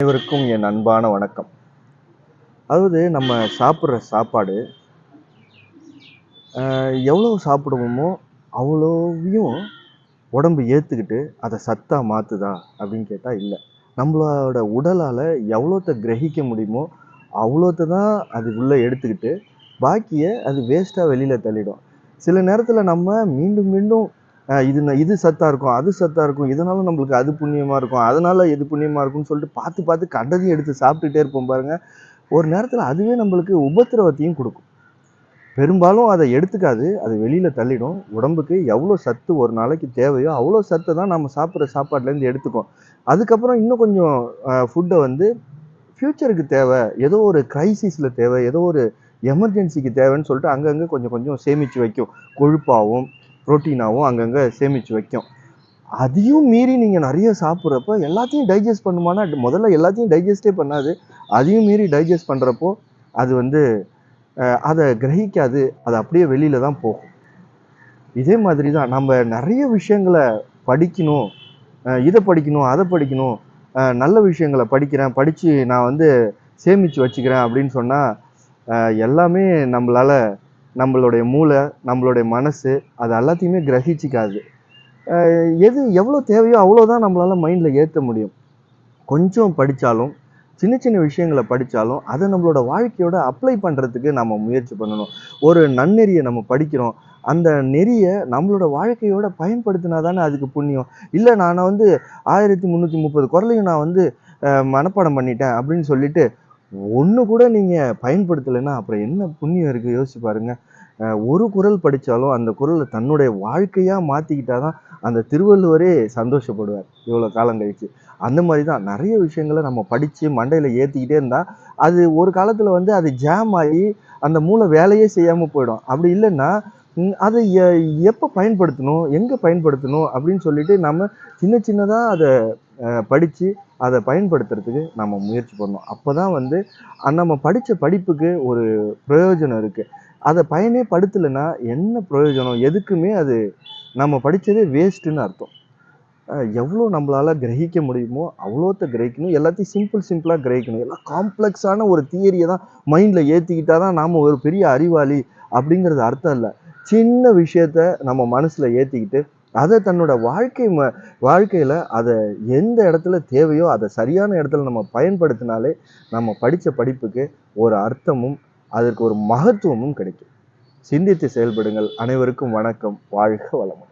அனைவருக்கும் என் அன்பான வணக்கம். அதாவது நம்ம சாப்பிட்ற சாப்பாடு எவ்வளோ சாப்பிடுவோமோ அவ்வளோவையும் உடம்பு ஏற்றுக்கிட்டு அதை சத்தாக மாற்றுதா அப்படின்னு கேட்டால் இல்லை. நம்மளோட உடலால் எவ்வளோத்த கிரகிக்க முடியுமோ அவ்வளோத்த தான் அது உள்ளே எடுத்துக்கிட்டு பாக்கியை அது வேஸ்ட்டாக வெளியில் தள்ளிடும். சில நேரத்தில் நம்ம மீண்டும் மீண்டும் இது சத்தாக இருக்கும், அது சத்தாக இருக்கும், இதனால நம்மளுக்கு அது புண்ணியமாக இருக்கும், அதனால எது புண்ணியமாக இருக்கும்னு சொல்லிட்டு பார்த்து பார்த்து கண்டதையும் எடுத்து சாப்பிட்டுட்டே இருப்போம் பாருங்க. ஒரு நேரத்தில் அதுவே நம்மளுக்கு உபத்திரவத்தையும் கொடுக்கும். பெரும்பாலும் அதை எடுத்துக்காது, அது வெளியில் தள்ளிடும். உடம்புக்கு எவ்வளோ சத்து ஒரு நாளைக்கு தேவையோ அவ்வளோ சத்தை தான் நம்ம சாப்பிட்ற சாப்பாட்லேருந்து எடுத்துக்கும். அதுக்கப்புறம் இன்னும் கொஞ்சம் ஃபுட்டை வந்து ஃப்யூச்சருக்கு தேவை, ஏதோ ஒரு கிரைசிஸில் தேவை, ஏதோ ஒரு எமர்ஜென்சிக்கு தேவைன்னு சொல்லிட்டு அங்கங்கே கொஞ்சம் கொஞ்சம் சேமித்து வைக்கும். கொழுப்பாகவும் ப்ரோட்டீனாகவும் அங்கங்கே சேமித்து வைக்கும். அதையும் மீறி நீங்கள் நிறைய சாப்பிட்றப்ப எல்லாத்தையும் டைஜஸ்ட் பண்ணுமானா முதல்ல எல்லாத்தையும் டைஜஸ்டே பண்ணாது. அதையும் மீறி டைஜஸ்ட் பண்ணுறப்போ அது வந்து அதை கிரகிக்காது, அது அப்படியே வெளியில தான் போகும். இதே மாதிரி தான் நம்ம நிறைய விஷயங்களை படிக்கணும், இதை படிக்கணும், அதை படிக்கணும், நல்ல விஷயங்களை படிக்கிறேன், படித்து நான் வந்து சேமித்து வச்சுக்கிறேன் அப்படின்னு சொன்னால் எல்லாமே நம்மளுடைய மூளை, நம்மளுடைய மனசு அது எல்லாத்தையுமே கிரகிச்சிக்காது. எது எவ்வளோ தேவையோ அவ்வளோதான் நம்மளால் மைண்டில் ஏற்ற முடியும். கொஞ்சம் படித்தாலும், சின்ன சின்ன விஷயங்களை படித்தாலும் அதை நம்மளோட வாழ்க்கையோட அப்ளை பண்ணுறதுக்கு நம்ம முயற்சி பண்ணணும். ஒரு நன்னெறியை நம்ம படிக்கிறோம், அந்த நெறியை நம்மளோட வாழ்க்கையோட பயன்படுத்தினா தானே அதுக்கு புண்ணியம். இல்லை நான் வந்து 1330 குறளையும் நான் வந்து மனப்பாடம் பண்ணிட்டேன் அப்படின்னு சொல்லிட்டு ஒன்று கூட நீங்கள் பயன்படுத்தலைன்னா அப்புறம் என்ன புண்ணியம் இருக்குது யோசிச்சு பாருங்க. ஒரு குறள் படித்தாலும் அந்த குறளை தன்னுடைய வாழ்க்கையாக மாற்றிக்கிட்டாதான் அந்த திருவள்ளுவரே சந்தோஷப்படுவார் இவ்வளோ காலம் கழிச்சு. அந்த மாதிரி தான் நிறைய விஷயங்களை நம்ம படித்து மண்டையில் ஏற்றிக்கிட்டே இருந்தால் அது ஒரு காலத்தில் வந்து அது ஜாம் ஆகி அந்த மூளை வேலையே செய்யாமல் போயிடும். அப்படி இல்லைன்னா அதை எப்போ பயன்படுத்தணும், எங்கே பயன்படுத்தணும் அப்படின்னு சொல்லிட்டு நம்ம சின்ன சின்னதாக அதை படித்து அதை பயன்படுத்துறதுக்கு நம்ம முயற்சி பண்ணணும். அப்போ தான் வந்து நம்ம படித்த படிப்புக்கு ஒரு பிரயோஜனம் இருக்குது. அதை பயனே படுத்தலைன்னா என்ன பிரயோஜனம்? எதுக்குமே அது நம்ம படித்ததே வேஸ்ட்டுன்னு அர்த்தம். எவ்வளோ நம்மளால் கிரகிக்க முடியுமோ அவ்வளோத்த கிரகிக்கணும். எல்லாத்தையும் சிம்பிளாக கிரகிக்கணும். எல்லாம் காம்ப்ளெக்ஸான ஒரு தியரியை தான் மைண்டில் ஏற்றிக்கிட்டா தான் நாம் ஒரு பெரிய அறிவாளி அப்படிங்கிறது அர்த்தம் இல்லை. சின்ன விஷயத்த நம்ம மனசில் ஏற்றிக்கிட்டு அதை தன்னோட வாழ்க்கையில் அதை எந்த இடத்துல தேவையோ அதை சரியான இடத்துல நம்ம பயன்படுத்தினாலே நம்ம படித்த படிப்புக்கு ஒரு அர்த்தமும் அதற்கு ஒரு மகத்துவமும் கிடைக்கும். சிந்தித்து செயல்படுங்கள். அனைவருக்கும் வணக்கம். வாழ்க வளமுடன்.